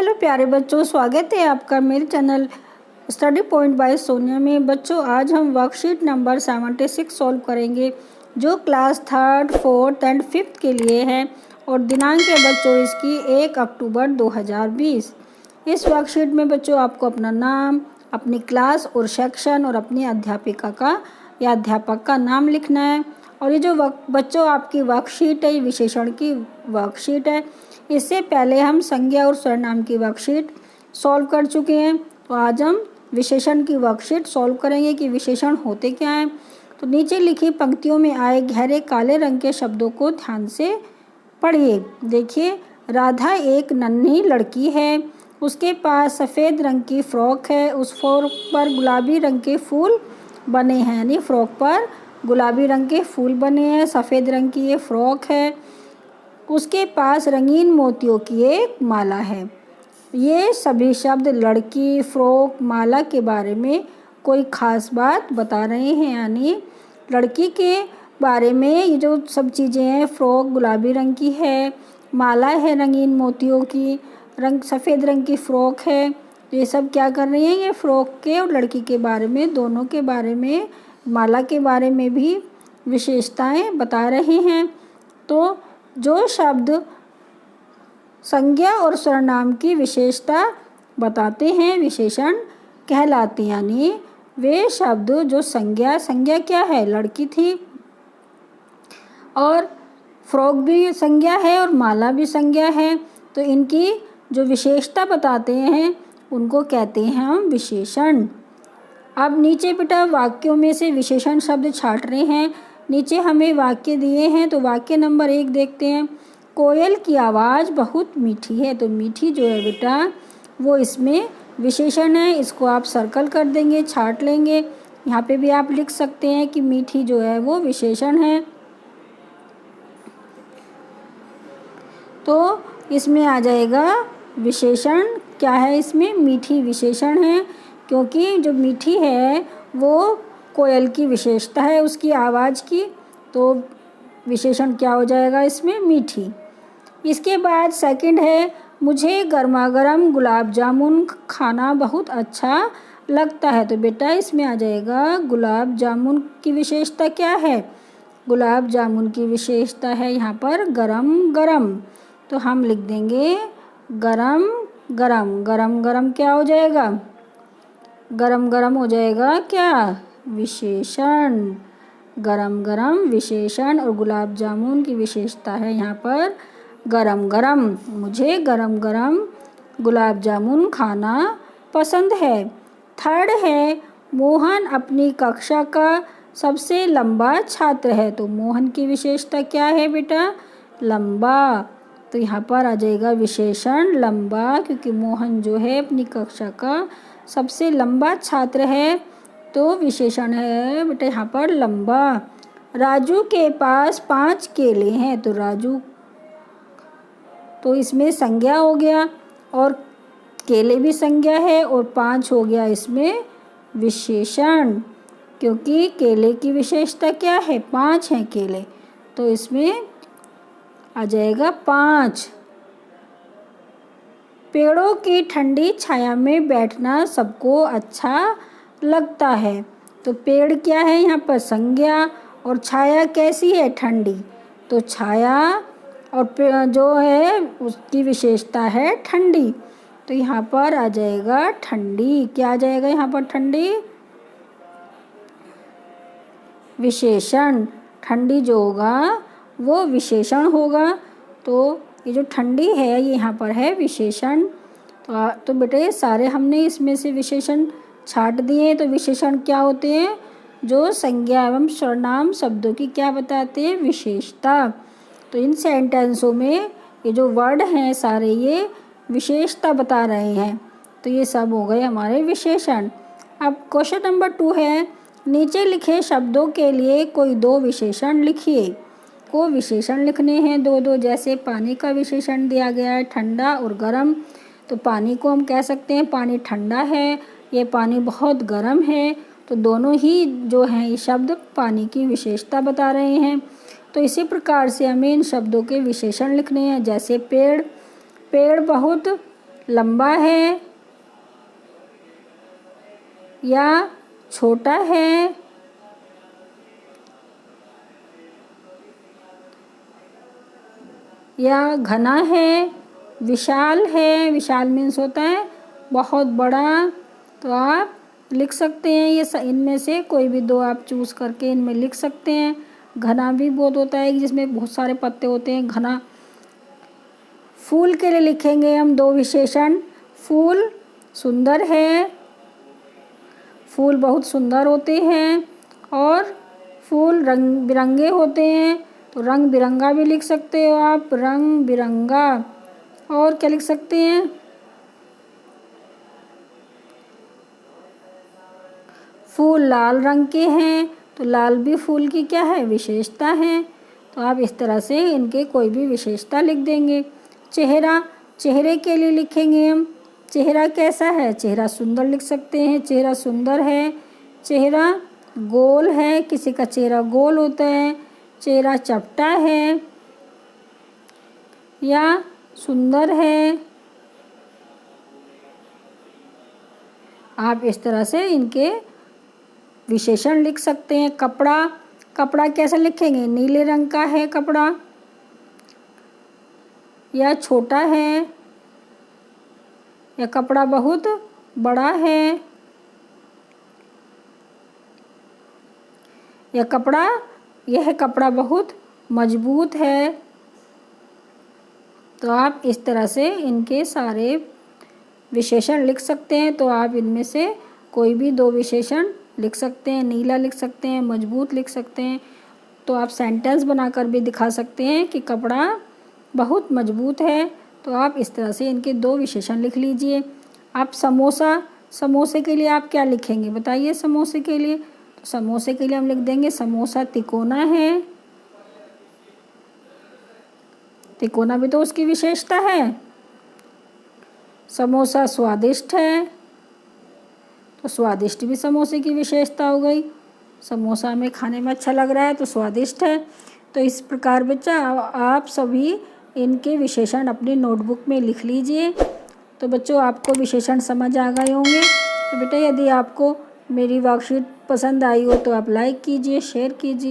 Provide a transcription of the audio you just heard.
Hello प्यारे बच्चों, स्वागत है आपका मेरे channel study point by Sonia में। बच्चों, आज हम वर्कशीट नंबर 76 सॉल्व करेंगे जो class 3rd, 4th and 5th के लिए है और दिनांक है बच्चों इसकी 1 अक्टूबर 2020। इस वर्कशीट में बच्चों आपको अपना नाम, अपनी क्लास और सेक्शन और अपनी अध्यापिका का या अध्यापक का नाम लिखना है। और ये जो बच्चों आपकी वर्कशीट है, ये विशेषण की वर्कशीट है। इससे पहले हम संज्ञा और सर्वनाम की वर्कशीट सॉल्व कर चुके हैं, तो आज हम विशेषण की वर्कशीट सॉल्व करेंगे कि विशेषण होते क्या हैं। तो नीचे लिखी पंक्तियों में आए गहरे काले रंग के शब्दों को ध्यान से पढ़िए। देखिए, राधा एक नन्ही लड़की है, उसके पास सफ़ेद रंग की फ्रॉक है, उस फ्रॉक पर गुलाबी रंग के फूल बने हैं। यानी फ्रॉक पर गुलाबी रंग के फूल बने हैं, सफ़ेद रंग की ये फ्रॉक है। उसके पास रंगीन मोतियों की एक माला है। ये सभी शब्द लड़की, फ्रॉक, माला के बारे में कोई ख़ास बात बता रहे हैं। यानी लड़की के बारे में ये जो सब चीज़ें हैं, फ्रॉक गुलाबी रंग की है, माला है रंगीन मोतियों की, सफ़ेद रंग की फ्रॉक है, ये सब क्या कर रही हैं, ये फ्रॉक के और लड़की के बारे में, दोनों के बारे में, माला के बारे में भी विशेषताएं बता रहे हैं। तो जो शब्द संज्ञा और सर्वनाम की विशेषता बताते हैं विशेषण कहलाते हैं। यानी वे शब्द जो संज्ञा क्या है, लड़की थी, और फ्रॉक भी संज्ञा है और माला भी संज्ञा है, तो इनकी जो विशेषता बताते हैं उनको कहते हैं हम विशेषण। अब नीचे बेटा वाक्यों में से विशेषण शब्द छांट रहे हैं। नीचे हमें वाक्य दिए हैं, तो वाक्य नंबर 1 देखते हैं। कोयल की आवाज़ बहुत मीठी है। तो मीठी जो है बेटा वो इसमें विशेषण है, इसको आप सर्कल कर देंगे, छांट लेंगे। यहाँ पे भी आप लिख सकते हैं कि मीठी जो है वो विशेषण है। तो इसमें आ जाएगा विशेषण क्या है, इसमें मीठी विशेषण है, क्योंकि जो मीठी है वो कोयल की विशेषता है, उसकी आवाज़ की, तो विशेषण क्या हो जाएगा इसमें, मीठी। इसके बाद सेकंड है, मुझे गर्मा गर्म गुलाब जामुन खाना बहुत अच्छा लगता है। तो बेटा इसमें आ जाएगा गुलाब जामुन की विशेषता क्या है, गुलाब जामुन की विशेषता है यहाँ पर गरम गरम, तो हम लिख देंगे गरम गरम। गरम गरम क्या हो जाएगा, गरम गरम हो जाएगा क्या, विशेषण। गरम गरम विशेषण और गुलाब जामुन की विशेषता है यहाँ पर गरम गरम। मुझे गरम गरम गुलाब जामुन खाना पसंद है। थर्ड है, मोहन अपनी कक्षा का सबसे लंबा छात्र है। तो मोहन की विशेषता क्या है बेटा, लंबा, तो यहाँ पर आ जाएगा विशेषण लंबा, क्योंकि मोहन जो है अपनी कक्षा का सबसे लंबा छात्र है, तो विशेषण है बेटा यहाँ पर लंबा। राजू के पास 5 केले हैं। तो राजू तो इसमें संज्ञा हो गया और केले भी संज्ञा है, और 5 हो गया इसमें विशेषण, क्योंकि केले की विशेषता क्या है, 5 हैं केले, तो इसमें आ जाएगा 5। पेड़ों की ठंडी छाया में बैठना सबको अच्छा लगता है। तो पेड़ क्या है यहाँ पर, संज्ञा, और छाया कैसी है, ठंडी, तो छाया और जो है उसकी विशेषता है ठंडी, तो यहाँ पर आ जाएगा ठंडी। क्या आ जाएगा यहाँ पर, ठंडी विशेषण। ठंडी जो होगा वो विशेषण होगा, तो ये जो ठंडी है ये यहाँ पर है विशेषण। तो बेटे ये सारे हमने इसमें से विशेषण छांट दिए। तो विशेषण क्या होते हैं, जो संज्ञा एवं सर्वनाम शब्दों की क्या बताते हैं, विशेषता। तो इन सेंटेंसों में ये जो वर्ड हैं सारे ये विशेषता बता रहे हैं, तो ये सब हो गए हमारे विशेषण। अब क्वेश्चन नंबर 2 है, नीचे लिखे शब्दों के लिए कोई 2 विशेषण लिखिए। को विशेषण लिखने हैं 2-2, जैसे पानी का विशेषण दिया गया है ठंडा और गर्म। तो पानी को हम कह सकते हैं पानी ठंडा है, ये पानी बहुत गर्म है, तो दोनों ही जो हैं ये शब्द पानी की विशेषता बता रहे हैं। तो इसी प्रकार से हमें इन शब्दों के विशेषण लिखने हैं, जैसे पेड़, पेड़ बहुत लंबा है या छोटा है, या घना है, विशाल है, विशाल मीन्स होता है बहुत बड़ा। तो आप लिख सकते हैं ये इनमें से कोई भी दो आप चूज़ करके इनमें लिख सकते हैं। घना भी बहुत होता है जिसमें बहुत सारे पत्ते होते हैं, घना। फूल के लिए लिखेंगे हम दो विशेषण। फूल सुंदर है, फूल बहुत सुंदर होते हैं, और फूल रंग बिरंगे होते हैं, तो रंग बिरंगा भी लिख सकते हो आप, रंग बिरंगा। और क्या लिख सकते हैं? फूल लाल रंग के हैं, तो लाल भी फूल की क्या है? विशेषता है। तो आप इस तरह से इनके कोई भी विशेषता लिख देंगे। चेहरा, चेहरे के लिए लिखेंगे हम चेहरा कैसा है? चेहरा सुंदर लिख सकते हैं, चेहरा सुंदर है। चेहरा गोल है, किसी का चेहरा गोल होता है। चेहरा चपटा है या सुंदर है। आप इस तरह से इनके विशेषण लिख सकते हैं। कपड़ा, कपड़ा कैसा लिखेंगे? नीले रंग का है कपड़ा, या छोटा है, या कपड़ा बहुत बड़ा है, या यह कपड़ा बहुत मजबूत है। तो आप इस तरह से इनके सारे विशेषण लिख सकते हैं। तो आप इनमें से कोई भी दो विशेषण लिख सकते हैं। नीला लिख सकते हैं, मजबूत लिख सकते हैं। तो आप सेंटेंस बनाकर भी दिखा सकते हैं कि कपड़ा बहुत मजबूत है। तो आप इस तरह से इनके दो विशेषण लिख लीजिए। आप समोसा, समोसे के लिए आप क्या लिखेंगे बताइए? समोसे के लिए, तो समोसे के लिए हम लिख देंगे समोसा तिकोना है। तिकोना भी तो उसकी विशेषता है। समोसा स्वादिष्ट है, तो स्वादिष्ट भी समोसे की विशेषता हो गई। समोसा हमें खाने में अच्छा लग रहा है तो स्वादिष्ट है। तो इस प्रकार बच्चा आप सभी इनके विशेषण अपनी नोटबुक में लिख लीजिए। तो बच्चों आपको विशेषण समझ आ गए होंगे। तो बेटा यदि आपको मेरी वर्कशीट पसंद आई हो तो आप लाइक कीजिए, शेयर कीजिए।